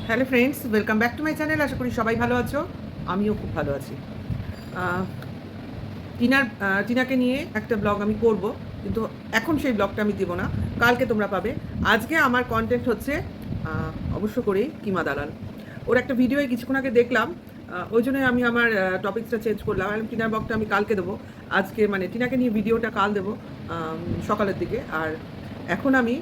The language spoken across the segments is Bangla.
Hello friends, welcome back to my channel. আশা করি সবাই ভালো আছো, আমিও খুব ভালো আছি। টিনাকে নিয়ে একটা ব্লগ আমি করব, কিন্তু এখন সেই ব্লগটা আমি দেবো না, কালকে তোমরা পাবে। আজকে আমার কন্টেন্ট হচ্ছে অবশ্য করেই কিমা দালাল। ওর একটা ভিডিও কিছুক্ষণ আগে দেখলাম, ওই জন্যই আমি আমার টপিকসটা চেঞ্জ করলাম। আর টিনার ব্লগটা আমি কালকে দেবো। আজকে মানে টিনাকে নিয়ে ভিডিওটা কাল দেবো সকালের দিকে। আর এখন আমি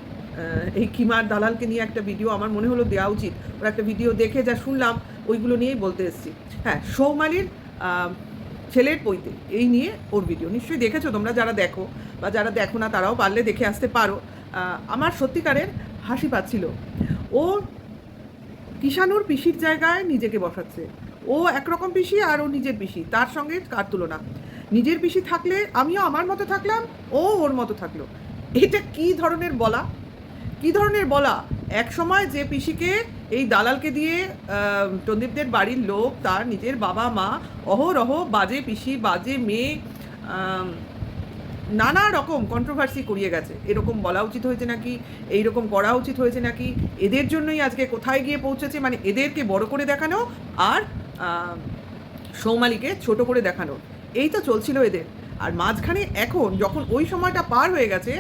এই কিমার দালালকে নিয়ে একটা ভিডিও আমার মনে হলো দেওয়া উচিত। ওর একটা ভিডিও দেখে যা শুনলাম ওইগুলো নিয়েই বলতে এসেছি। হ্যাঁ, সৌমালির ছেলের পৈতে এই নিয়ে ওর ভিডিও নিশ্চয়ই দেখেছো তোমরা, যারা দেখো বা যারা দেখো না তারাও পারলে দেখে আসতে পারো। আমার সত্যিকারের হাসি পাচ্ছিল। ও কিষানুর পিসির জায়গায় নিজেকে বসাচ্ছে। ও একরকম পিসি আর ও নিজের পিসি, তার সঙ্গে কার তুলনা। নিজের পিসি থাকলে আমিও আমার মতো থাকলাম, ও ওর মতো থাকলো। এটা কি ধরনের বলা, কি ধরনের বলা! এক সময় যে পিসিকে এই দালালকে দিয়ে সন্দীপদের বাড়ির লোক, তার নিজের বাবা মা অহরহ বাজে পিসি বাজে মেয়ে নানা রকম কন্ট্রোভার্সি করিয়ে গেছে। এরকম বলা উচিত হয়েছে নাকি, এইরকম করা উচিত হয়েছে নাকি, এদের জন্যই আজকে কোথায় গিয়ে পৌঁছেছে, মানে এদেরকে বড় করে দেখানো আর সৌমালিকে ছোট করে দেখানো, এই তো চলছিল এদের। আর মাঝখানে এখন যখন ওই সময়টা পার হয়ে গেছে,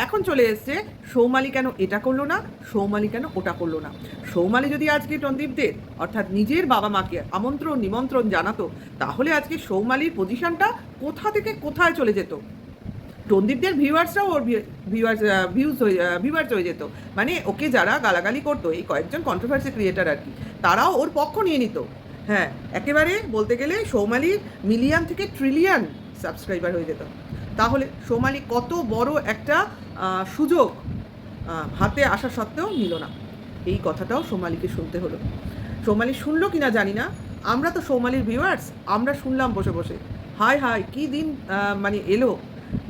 এখন চলে এসছে সৌমালি কেন এটা করলো না, সৌমালি কেন ওটা করলো না। সৌমালি যদি আজকে সন্দীপদের অর্থাৎ নিজের বাবা মাকে আমন্ত্রণ নিমন্ত্রণ জানাতো, তাহলে আজকে সৌমালির পজিশনটা কোথা থেকে কোথায় চলে যেত। সন্দীপদের ভিউয়ার্সরাও ওর ভিউয়ার্স হয়ে যেত। মানে ওকে যারা গালাগালি করতো, এই কয়েকজন কন্ট্রোভার্সি ক্রিয়েটার আর কি, তারাও ওর পক্ষ নিয়ে নিত। হ্যাঁ, একেবারে বলতে গেলে সৌমালির মিলিয়ন থেকে ট্রিলিয়ন সাবস্ক্রাইবার হয়ে যেত। তাহলে সৌমালি কত বড় একটা সুযোগ হাতে আসা সত্ত্বেও নিল না। এই কথাটাও সৌমালিকে শুনতে হলো। সৌমালি শুনলো কিনা জানি না, আমরা তো সৌমালির ভিউয়ার্স, আমরা শুনলাম বসে বসে। হায় হায়, কী দিন মানে এলো,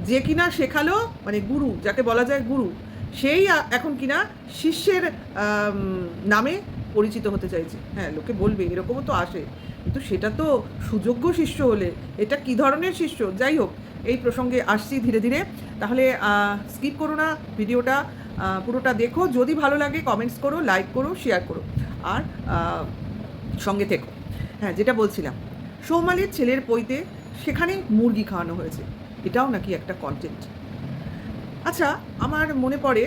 যে কিনা শেখালো, মানে গুরু যাকে বলা যায় গুরু, সেই এখন কিনা শিষ্যের নামে পরিচিত হতে চাইছে। হ্যাঁ, লোকে বলবে এরকমও তো আসে, কিন্তু সেটা তো সুযোগ্য শিষ্য হলে। এটা কি ধরনের শিষ্য? যাই হোক, এই প্রসঙ্গে আসছি ধীরে ধীরে। তাহলে স্কিপ করো না, ভিডিওটা পুরোটা দেখো। যদি ভালো লাগে কমেন্টস করো, লাইক করো, শেয়ার করো, আর সঙ্গে থেকো। হ্যাঁ, যেটা বলছিলাম, সৌমালির ছেলের পৈতে সেখানে মুরগি খাওয়ানো হয়েছে, এটাও নাকি একটা কন্টেন্ট। আচ্ছা, আমার মনে পড়ে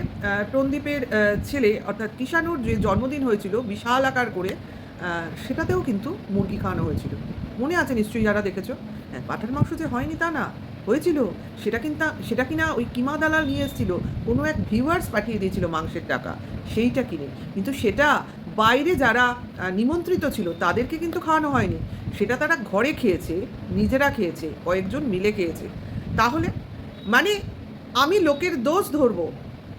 প্রন্দীপের ছেলে অর্থাৎ কিষানুর যে জন্মদিন হয়েছিল বিশাল আকার করে, সেটাতেও কিন্তু মুরগি খাওয়ানো হয়েছিল। মনে আছে নিশ্চয়ই, যারা দেখেছো। হ্যাঁ, পাঁঠার মাংস যে হয়নি তা না, হয়েছিল। সেটা কিনা ওই কিমা দালাল নিয়ে এসেছিল, কোনো এক ভিউয়ার্স পাঠিয়ে দিয়েছিল মাংসের টাকা, সেইটা কিনে। কিন্তু সেটা বাইরে যারা নিমন্ত্রিত ছিল তাদেরকে কিন্তু খাওয়ানো হয়নি, সেটা তারা ঘরে খেয়েছে, নিজেরা খেয়েছে, কয়েকজন মিলে খেয়েছে। তাহলে মানে আমি লোকের দোষ ধরবো,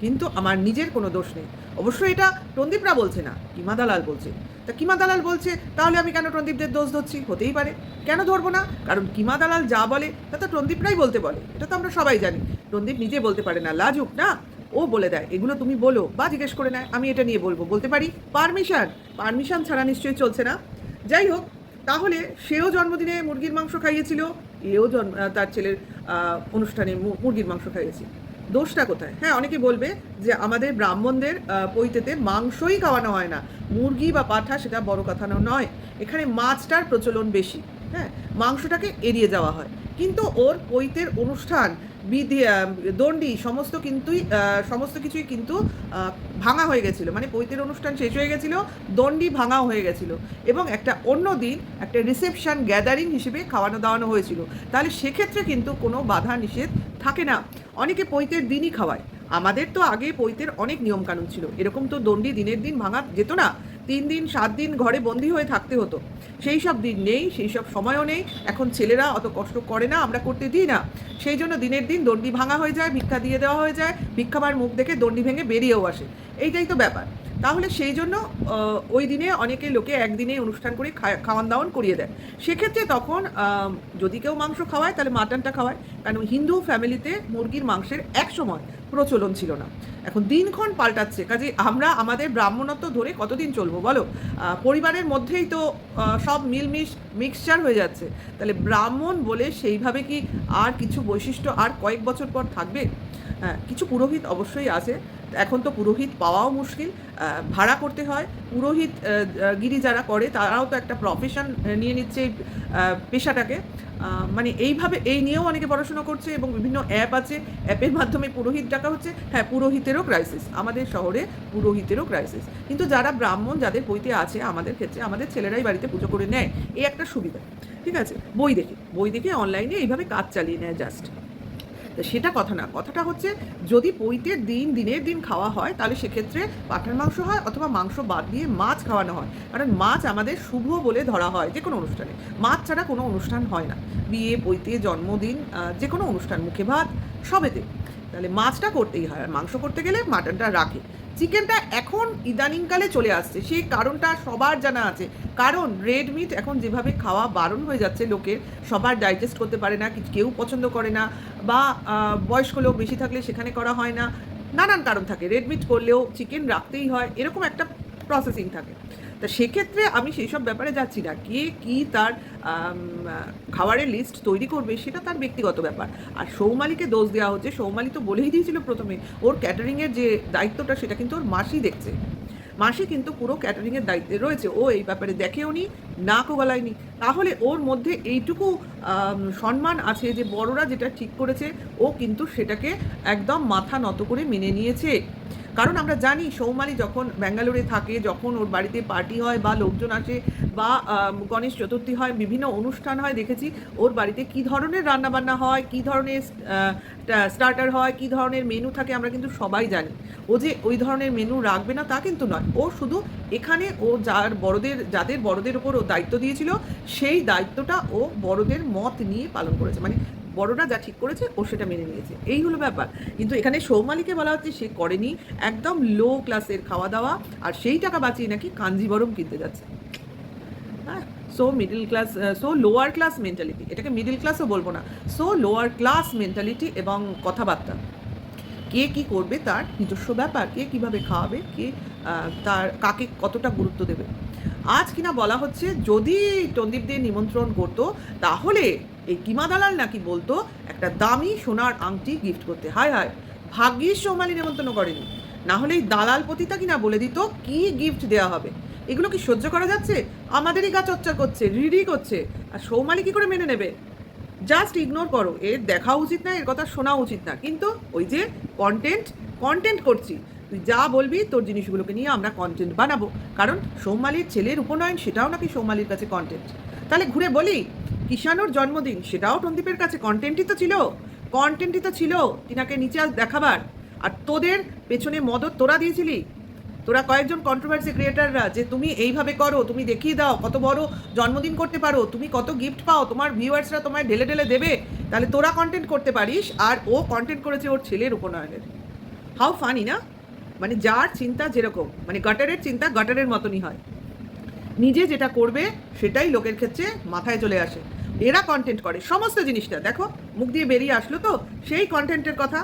কিন্তু আমার নিজের কোনো দোষ নেই। অবশ্যই এটা সন্দীপরা বলছে না, কিমা দালাল বলছে। তা কিমা দালাল বলছে, তাহলে আমি কেন সন্দীপদের দোষ ধরছি? হতেই পারে, কেন ধরবো না? কারণ কিমা দালাল যা বলে তা তো সন্দীপরাই বলতে বলে, এটা তো আমরা সবাই জানি। সন্দীপ নিজে বলতে পারে না, লাজুক না, ও বলে দেয় এগুলো তুমি বলো, বা জিজ্ঞেস করে নেয় আমি এটা নিয়ে বলবো, বলতে পারি। পারমিশন ছাড়া নিশ্চয়ই চলছে না। যাই হোক, তাহলে সেও জন্মদিনে মুরগির মাংস খাইয়েছিল, এও তার ছেলের অনুষ্ঠানে মুরগির মাংস খাইয়েছে। দোষটা কোথায়? হ্যাঁ, অনেকে বলবে যে আমাদের ব্রাহ্মণদের পৈতেতে মাংসই খাওয়ানো হয় না, মুরগি বা পাঠা সেটা বড় কথা নয়, এখানে মাছটার প্রচলন বেশি। হ্যাঁ, মাংসটাকে এড়িয়ে যাওয়া হয়। কিন্তু ওর পৈতের অনুষ্ঠান, বিধি, দণ্ডি সমস্ত কিছুই কিন্তু ভাঙা হয়ে গেছিলো। মানে পৈতের অনুষ্ঠান শেষ হয়ে গেছিলো, দণ্ডি ভাঙাও হয়ে গেছিলো, এবং একটা অন্য দিন একটা রিসেপশন গ্যাদারিং হিসেবে খাওয়ানো দাওয়ানো হয়েছিল। তাহলে সেক্ষেত্রে কিন্তু কোনো বাধা নিষেধ থাকে না। অনেকে পৈতের দিনই খাওয়ায়। আমাদের তো আগে পৈতের অনেক নিয়মকানুন ছিল, এরকম তো দণ্ডি দিনের দিন ভাঙা যেত না, 3 দিন 7 দিন ঘরে বন্দি হয়ে থাকতে হতো। সেই সব দিন নেই, সেই সব সময়ও নেই। এখন ছেলেরা অত কষ্ট করে না, আমরা করতে দিই না। সেই জন্য দিনের দিন দণ্ডি ভাঙা হয়ে যায়, ভিক্ষা দিয়ে দেওয়া হয়ে যায়, ভিক্ষাবার মুখ দেখে দণ্ডি ভেঙে বেরিয়েও আসে। এইটাই তো ব্যাপার। তাহলে সেই জন্য ওই দিনে অনেকে লোকে একদিনে অনুষ্ঠান করে খাওয়ান দাওয়ান করিয়ে দেয়। সেক্ষেত্রে তখন যদি কেউ মাংস খাওয়ায় তাহলে মাটনটা খাওয়ায়, কারণ হিন্দু ফ্যামিলিতে মুরগির মাংসের এক সময় প্রচলন ছিল না। এখন দিনক্ষণ পাল্টাচ্ছে, কাজে আমরা আমাদের ব্রাহ্মণত্ব ধরে কতদিন চলবো বলো? পরিবারের মধ্যেই তো সব মিক্সচার হয়ে যাচ্ছে। তাহলে ব্রাহ্মণ বলে সেইভাবে কি আর কিছু বৈশিষ্ট্য আর কয়েক বছর পর থাকবে? হ্যাঁ, কিছু পুরোহিত অবশ্যই আছে এখন তো পুরোহিত পাওয়াও মুশকিল, ভাড়া করতে হয়। পুরোহিত গিরি যারা করে তারাও তো একটা প্রফেশন নিয়ে নিচ্ছে এই পেশাটাকে। মানে এইভাবে এই নিয়েও অনেকে পড়াশোনা করছে এবং বিভিন্ন অ্যাপ আছে, অ্যাপের মাধ্যমে পুরোহিত ডাকা হচ্ছে। হ্যাঁ, পুরোহিতেরও ক্রাইসিস, আমাদের শহরে পুরোহিতেরও ক্রাইসিস। কিন্তু যারা ব্রাহ্মণ, যাদের বইতে আছে, আমাদের ক্ষেত্রে আমাদের ছেলেরাই বাড়িতে পুজো করে নেয়, এই একটা সুবিধা। ঠিক আছে, বই দেখে অনলাইনে এইভাবে কাজ চালিয়ে নেয় জাস্ট। তো সেটা কথা না, কথাটা হচ্ছে যদি পৈতের দিনের দিন খাওয়া হয় তাহলে সেক্ষেত্রে পাঁঠার মাংস হয়, অথবা মাংস বাদ দিয়ে মাছ খাওয়ানো হয়। কারণ মাছ আমাদের শুভ বলে ধরা হয় যে কোনো অনুষ্ঠানে। মাছ ছাড়া কোনো অনুষ্ঠান হয় না, বিয়ে, পৈতে, জন্মদিন, যে কোনো অনুষ্ঠান, মুখে ভাত, সবেতে। তাহলে মাছটা করতেই হয়, আর মাংস করতে গেলে মাটনটা রাখে। চিকেনটা এখন ইদানিংকালে চলে আসছে, সেই কারণটা সবার জানা আছে। কারণ রেড মিট এখন যেভাবে খাওয়া বারণ হয়ে যাচ্ছে লোকের, সবার ডাইজেস্ট করতে পারে না, কেউ পছন্দ করে না, বা বয়স্ক লোক বেশি থাকলে সেখানে করা হয় না, নানান কারণ থাকে। রেড মিট করলেও চিকেন রাখতেই হয়, এরকম একটা প্রসেসিং থাকে। তা সেক্ষেত্রে আমি সেই সব ব্যাপারে যাচ্ছি না। কে কী তার খাবারের লিস্ট তৈরি করবে সেটা তার ব্যক্তিগত ব্যাপার। আর সৌমালিকে দোষ দেওয়া হচ্ছে। সৌমালি তো বলেই দিয়েছিল প্রথমে, ওর ক্যাটারিংয়ের যে দায়িত্বটা সেটা কিন্তু ওর মাসি দেখছে। মাসি কিন্তু পুরো ক্যাটারিংয়ের দায়িত্বে রয়েছে, ও এই ব্যাপারে দেখেও নি, নাকও গলায়নি। তাহলে ওর মধ্যে এইটুকু সম্মান আছে যে বড়রা যেটা ঠিক করেছে ও কিন্তু সেটাকে একদম মাথা নত করে মেনে নিয়েছে। কারণ আমরা জানি সৌমালি যখন ব্যাঙ্গালোরে থাকে, যখন ওর বাড়িতে পার্টি হয় বা লোকজন আসে, বা গণেশ চতুর্থী হয়, বিভিন্ন অনুষ্ঠান হয়, দেখেছি ওর বাড়িতে কী ধরনের রান্নাবান্না হয়, কী ধরনের স্টার্টার হয়, কী ধরনের মেনু থাকে, আমরা কিন্তু সবাই জানি। ও যে ওই ধরনের মেনু রাখবে না তা কিন্তু নয়। ও শুধু এখানে ও যাদের বড়দের ওপর ও দায়িত্ব দিয়েছিল, সেই দায়িত্বটা ও বড়দের মত নিয়ে পালন করেছে। মানে বড়রা যা ঠিক করেছে ও সেটা মেনে নিয়েছে, এই হলো ব্যাপার। কিন্তু এখানে সৌমালিকে বলা হচ্ছে সে করেনি, একদম লো ক্লাসের খাওয়া দাওয়া, আর সেই টাকা বাঁচিয়ে নাকি কাঞ্জিবরম কিনতে যাচ্ছে। হ্যাঁ, so middle class, so lower class mentality, এটাকে মিডল ক্লাসও বলবো না, সো লোয়ার ক্লাস মেন্টালিটি এবং কথাবার্তা। কে কী করবে তার নিজস্ব ব্যাপার, কে কীভাবে খাওয়াবে, কে তার কাকে কতটা গুরুত্ব দেবে। আজ কিনা বলা হচ্ছে যদি টন্দীপদের নিমন্ত্রণ করতো তাহলে এই কিমা দালাল নাকি বলতো একটা দামি সোনার আংটি গিফট করতে। হায় হায়, ভাগ্যিস সৌমালি নেমন্তন্ন করেনি, না হলে এই দালাল পতিতা কিনা বলে দিত কি গিফট দেওয়া হবে। এগুলো কি সহ্য করা যাচ্ছে? আমাদেরই গা চচ্চর করছে, রিডি করছে, আর সৌমালি কি করে মেনে নেবে? জাস্ট ইগনোর করো, এর দেখা উচিত না, এর কথা শোনা উচিত না। কিন্তু ওই যে কন্টেন্ট করছি, তুই যা বলবি তোর জিনিসগুলোকে নিয়ে আমরা কন্টেন্ট বানাবো। কারণ সৌমালির ছেলের উপনয়ন, সেটাও নাকি সৌমালির কাছে কন্টেন্ট। তাহলে ঘুরে বলি, কিষানোর জন্মদিন, সেটাও টন্দীপের কাছে কন্টেন্টই তো ছিল টিনাকে নিচে দেখাবার। আর তোদের পেছনে মদত তোরা দিয়েছিলি, তোরা কয়েকজন কন্ট্রোভার্সি ক্রিয়েটাররা, যে তুমি এইভাবে করো, তুমি দেখিয়ে দাও কত বড় জন্মদিন করতে পারো, তুমি কত গিফট পাও, তোমার ভিউয়ার্সরা তোমায় ঢেলে ঢেলে দেবে, তাহলে তোরা কন্টেন্ট করতে পারিস। আর ও কন্টেন্ট করেছে ওর ছেলের উপনয়নের। হাউ ফানি না? মানে যার চিন্তা যেরকম, মানে গাটারের চিন্তা গাটারের মতনই হয়। নিজে যেটা করবে সেটাই লোকের ক্ষেত্রে মাথায় চলে আসে। এরা কন্টেন্ট করে সমস্ত জিনিসটা, দেখো মুখ দিয়ে বেরিয়ে আসলো তো সেই কন্টেন্টের কথা।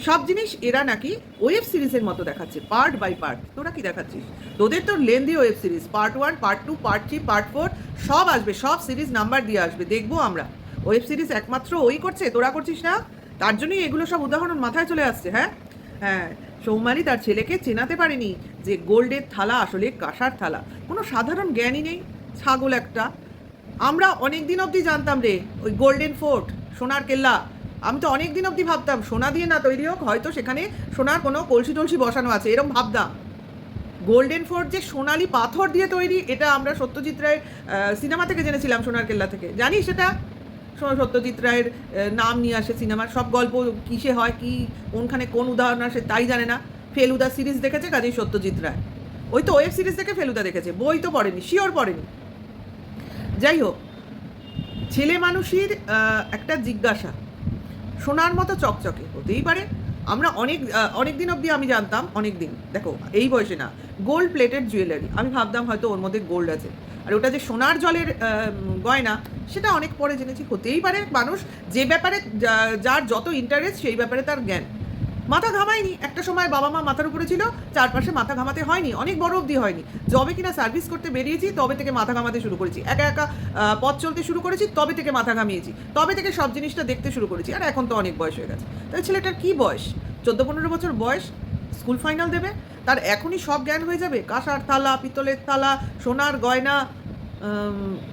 সব জিনিস এরা নাকি ওয়েব সিরিজের মতো দেখাচ্ছে, পার্ট বাই পার্ট। তোরা কি দেখাচ্ছিস? তোদের তো lengthy web series, part 1, part 2, part 3, part 4 সব আসবে, সব সিরিজ নাম্বার দিয়ে আসবে, দেখবো আমরা। ওয়েব সিরিজ একমাত্র ওই করছে, তোরা করছিস না, তার জন্যই এগুলো সব উদাহরণ মাথায় চলে আসছে। হ্যাঁ, সৌমালি তার ছেলেকে চেনাতে পারেনি যে গোল্ডের থালা আসলে কাঁসার থালা। কোনো সাধারণ জ্ঞানই নেই, ছাগল একটা। আমরা অনেক দিন অবধি জানতাম রে ওই গোল্ডেন ফোর্ট, সোনার কেল্লা, আমি তো অনেক দিন অবধি ভাবতাম সোনা দিয়ে না তৈরি হোক, হয়তো সেখানে সোনার কোনো কলসি টলসি বসানো আছে, এরকম ভাবতাম। গোল্ডেন ফোর্ট যে সোনালি পাথর দিয়ে তৈরি, এটা আমরা সত্যজিৎ রায়ের সিনেমা থেকে জেনেছিলাম, সোনার কেল্লা থেকে। জানিস সেটা? সত্যজিৎ রায়ের নাম নিয়ে আসে সিনেমার, সব গল্প কিসে হয়, কি কোনখানে কোন উদাহরণ আসে তাই জানে না। ফেলুদা সিরিজ দেখেছে কাজেই সত্যজিৎ রায়, ওই তো ওয়েব সিরিজ থেকে ফেলুদা দেখেছে, বই তো পড়েনি, শিওর পড়েনি। যাই হোক, ছেলে মানুষের একটা জিজ্ঞাসা, সোনার মতো চকচকে হতেই পারে। আমরা অনেক দিন অবধি আমি জানতাম, অনেক দিন, দেখো এই বয়সে না, গোল্ড প্লেটেড জুয়েলারি, আমি ভাবতাম হয়তো ওর মধ্যে গোল্ড আছে। আর ওটা যে সোনার জলের গয়না, সেটা অনেক পরে জেনেছি হতেই পারে। মানুষ যে ব্যাপারে যার যত ইন্টারেস্ট সেই ব্যাপারে তার জ্ঞান। মাথা ঘামায়নি, একটা সময় বাবা মা মাথার উপরে ছিল, চারপাশে মাথা ঘামাতে হয়নি, অনেক বড় অবধি হয়নি। যবে কিনা সার্ভিস করতে বেরিয়েছি তবে থেকে মাথা ঘামাতে শুরু করেছি, একা একা পথ চলতে শুরু করেছি, তবে থেকে মাথা ঘামিয়েছি, তবে থেকে সব জিনিসটা দেখতে শুরু করেছি। আর এখন তো অনেক বয়স হয়ে গেছে। তাই ছেলেটার কি বয়স? 14-15 বছর বয়স। স্কুল ফাইনাল দেবে, তার এখনই সব জ্ঞান হয়ে যাবে, কাঁসার থালা, পিতলের থালা, সোনার গয়না,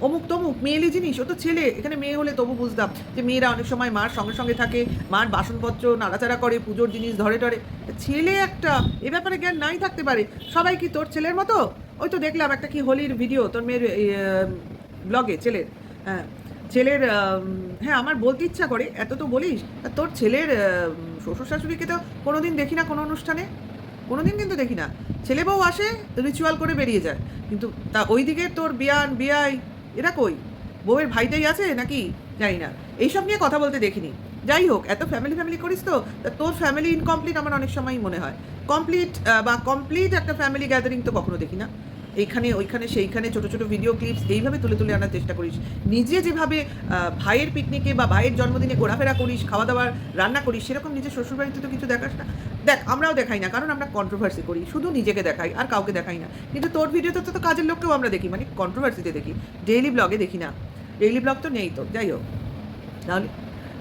অমুক তমুক মেয়েলি জিনিস। ও তো ছেলে, এখানে মেয়ে হলে তবু বুঝতাম যে মেয়েরা অনেক সময় মার সঙ্গে সঙ্গে থাকে, মার বাসনপত্র নাড়াচাড়া করে, পুজোর জিনিস ধরে টরে। ছেলে একটা, এ ব্যাপারে জ্ঞান নাই থাকতে পারে। সবাই কি তোর ছেলের মতো? ওই তো দেখলাম একটা কি হোলির ভিডিও তোর মেয়ের ব্লগে, ছেলের, হ্যাঁ ছেলের, হ্যাঁ আমার বলতে ইচ্ছা করে, এত তো বলিস, তোর ছেলের শ্বশুর শাশুড়িকে তো কোনোদিন দেখি না কোনো অনুষ্ঠানে, কোনোদিন কিন্তু দেখি না। ছেলে বউ আসে, রিচুয়াল করে বেরিয়ে যায়, কিন্তু তা ওইদিকে তোর বিয়ান বিয়াই এরা কই? বউয়ের ভাইটাই আছে নাকি জানি না, এইসব নিয়ে কথা বলতে দেখিনি। যাই হোক, এত ফ্যামিলি করিস তো, তা তোর ফ্যামিলি ইনকমপ্লিট আমার অনেক সময়ই মনে হয়। কমপ্লিট একটা ফ্যামিলি গ্যাদারিং তো কখনো দেখি না। এইখানে ওইখানে সেইখানে ছোট ছোট ভিডিও ক্লিপস এইভাবে তুলে তুলে আনার চেষ্টা করিস। নিজে যেভাবে ভাইয়ের পিকনিকে বা ভাইয়ের জন্মদিনে ঘোরাফেরা করিস, খাওয়া দাওয়ার রান্না করিস, সেরকম নিজের শ্বশুরবাড়িতে তো কিছু দেখাস না। দেখ, আমরাও দেখাই না, কারণ আমরা কন্ট্রোভার্সি করি, শুধু নিজেকে দেখাই আর কাউকে দেখাই না। কিন্তু তোর ভিডিওতে তো কাজের লোককেও আমরা দেখি, মানে কন্ট্রোভার্সিতে দেখি, ডেইলি ব্লগে দেখি না। ডেইলি ব্লগ তো নেই তো। যাই হোক, তাহলে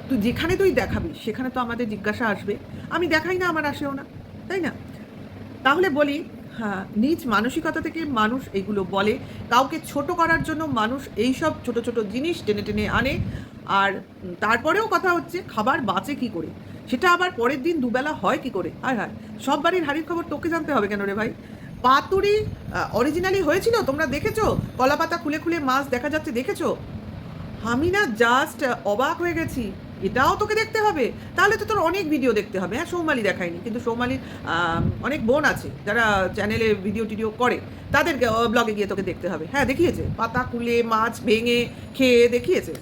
তুই যেখানে তুই দেখাবি সেখানে তো আমাদের জিজ্ঞাসা আসবে। আমি দেখাই না, আমার আসেও না, তাই না? তাহলে বলি, হ্যাঁ, নিজ মানসিকতা থেকে মানুষ এইগুলো বলে, কাউকে ছোট করার জন্য মানুষ এইসব ছোট ছোট জিনিস টেনে টেনে আনে। আর তারপরেও কথা হচ্ছে, খাবার বাঁচে কি করে, সেটা আবার পরের দিন দুবেলা হয় কি করে? হায় হায়, সব বাড়ির হাড়ির খবর তোকে জানতে হবে কেন রে ভাই? পাতুরি অরিজিনালি হয়েছিল, তোমরা দেখেছো? কলাপাতা খুলে খুলে মাছ দেখা যাচ্ছে, দেখেছো? আমি না জাস্ট অবাক হয়ে গেছি। এটাও তোকে দেখতে হবে? তাহলে তো তোর অনেক ভিডিও দেখতে হবে। হ্যাঁ, সৌমালি দেখায়নি, কিন্তু সৌমালির অনেক বোন আছে যারা চ্যানেলে ভিডিও টিডিও করে, তাদেরকে ব্লগে গিয়ে তোকে দেখতে হবে। হ্যাঁ, দেখিয়েছে, পাতা খুলে মাছ ভেঙে খেয়ে দেখিয়েছে।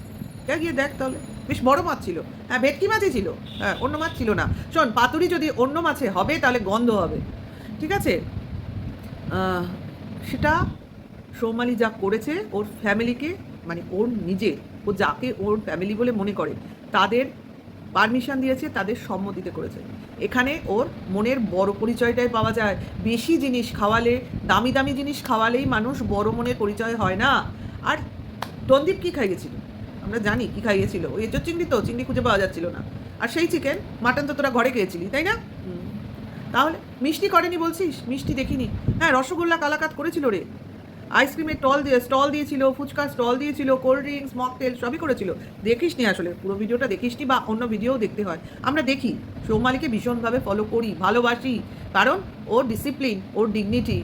গিয়ে দেখ তাহলে, বেশ বড় মাছ ছিল। হ্যাঁ, ভেটকি মাছই ছিল, হ্যাঁ, অন্য মাছ ছিল না। শোন, পাতুরি যদি অন্য মাছে হবে তাহলে গন্ধ হবে, ঠিক আছে? সেটা সৌমালি যা করেছে ওর ফ্যামিলিকে, মানে ওর নিজের, ও যাকে ওর ফ্যামিলি বলে মনে করে তাদের পারমিশন দিয়েছে, তাদের সম্মতিতে করেছে। এখানে ওর মনের বড় পরিচয়টাই পাওয়া যায়। বেশি জিনিস খাওয়ালে, দামি দামি জিনিস খাওয়ালেই মানুষ বড় মনের পরিচয় হয় না। আর টনদীপ কী খাইয়েছিল আমরা জানি, কি খাইয়েছিল? ওই এঁচোর চিংড়ি, তো চিংড়ি খুঁজে পাওয়া যাচ্ছিল না। আর সেই চিকেন মাটন তো তোরা ঘরে খেয়েছিলি, তাই না? তাহলে মিষ্টি করেনি বলছিস? মিষ্টি দেখিনি। হ্যাঁ, রসগোল্লা কালাকাত করেছিল রে, আইসক্রিমের স্টল দিয়েছিল, ফুচকা স্টল দিয়েছিল, কোল্ড ড্রিঙ্কস, মকটেল সবই করেছিল। দেখিস নি আসলে, পুরো ভিডিওটা দেখিস নি, বা অন্য ভিডিওও দেখতে হয়। আমরা দেখি, সৌমালিকে ভীষণভাবে ফলো করি, ভালোবাসি, কারণ ওর ডিসিপ্লিন, ওর ডিগনিটি,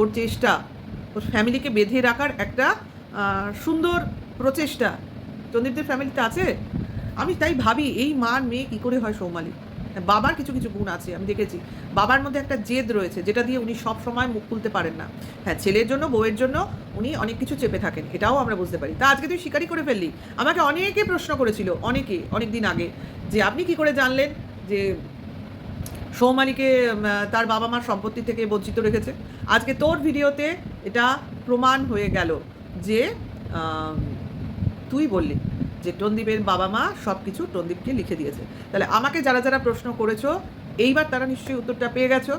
ওর চেষ্টা, ওর ফ্যামিলিকে বেঁধে রাখার একটা সুন্দর প্রচেষ্টা চন্দ্রীপদের ফ্যামিলিতে আছে। আমি তাই ভাবি, এই মার মেয়ে কী করে হয় সৌমালি? বাবার কিছু কিছু গুণ আছে, আমি দেখেছি। বাবার মধ্যে একটা জেদ রয়েছে, যেটা দিয়ে উনি সব সময় মুখ খুলতে পারেন না। হ্যাঁ, ছেলের জন্য, বউয়ের জন্য উনি অনেক কিছু চেপে থাকেন, এটাও আমরা বুঝতে পারি। তা আজকে তুই স্বীকারই করে ফেললি। আমাকে অনেকে প্রশ্ন করেছিল, অনেক দিন আগে, যে আপনি কি করে জানলেন যে সৌমালিকে তার বাবা মার সম্পত্তি থেকে বঞ্চিত রেখেছে? আজকে তোর ভিডিওতে এটা প্রমাণ হয়ে গেল যে তুই বললি যে টনদীপের বাবা মা সব কিছু টনদীপকে লিখে দিয়েছে। তাহলে আমাকে যারা যারা প্রশ্ন করেছো, এইবার তারা নিশ্চয়ই উত্তরটা পেয়ে গেছো।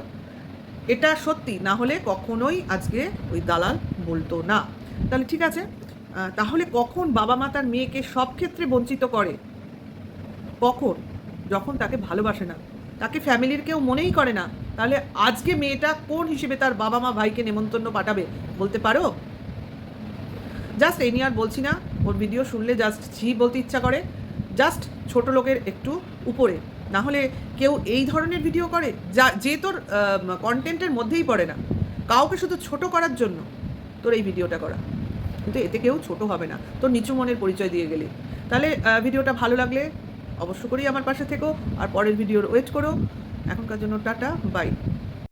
এটা সত্যি না হলে কখনোই আজকে ওই দালাল বলতো না। তাহলে ঠিক আছে, তাহলে কখন বাবা মা তার মেয়েকে সব ক্ষেত্রে বঞ্চিত করে? কখন? যখন তাকে ভালোবাসে না, তাকে ফ্যামিলির কেউ মনেই করে না। তাহলে আজকে মেয়েটা কোন হিসেবে তার বাবা মা ভাইকে নেমন্তন্ন পাঠাবে বলতে পারো? জাস্ট এই নিয়ে আর বলছি না, ওর ভিডিও শুনলে জাস্ট ছি বলতে ইচ্ছা করে। জাস্ট ছোট লোকের একটু উপরে, না হলে কেউ এই ধরনের ভিডিও করে যে তোর কন্টেন্টের মধ্যেই পড়ে না, কাউকে শুধু ছোট করার জন্য তোর এই ভিডিওটা করা। কিন্তু এতে কেউ ছোট হবে না, তোর নিচু মনের পরিচয় দিয়ে গেলে। তাহলে ভিডিওটা ভালো লাগলে অবশ্য করেই আমার পাশে থেকো, আর পরের ভিডিওর ওয়েট করো। এখনকার জন্য টাটা, বাই।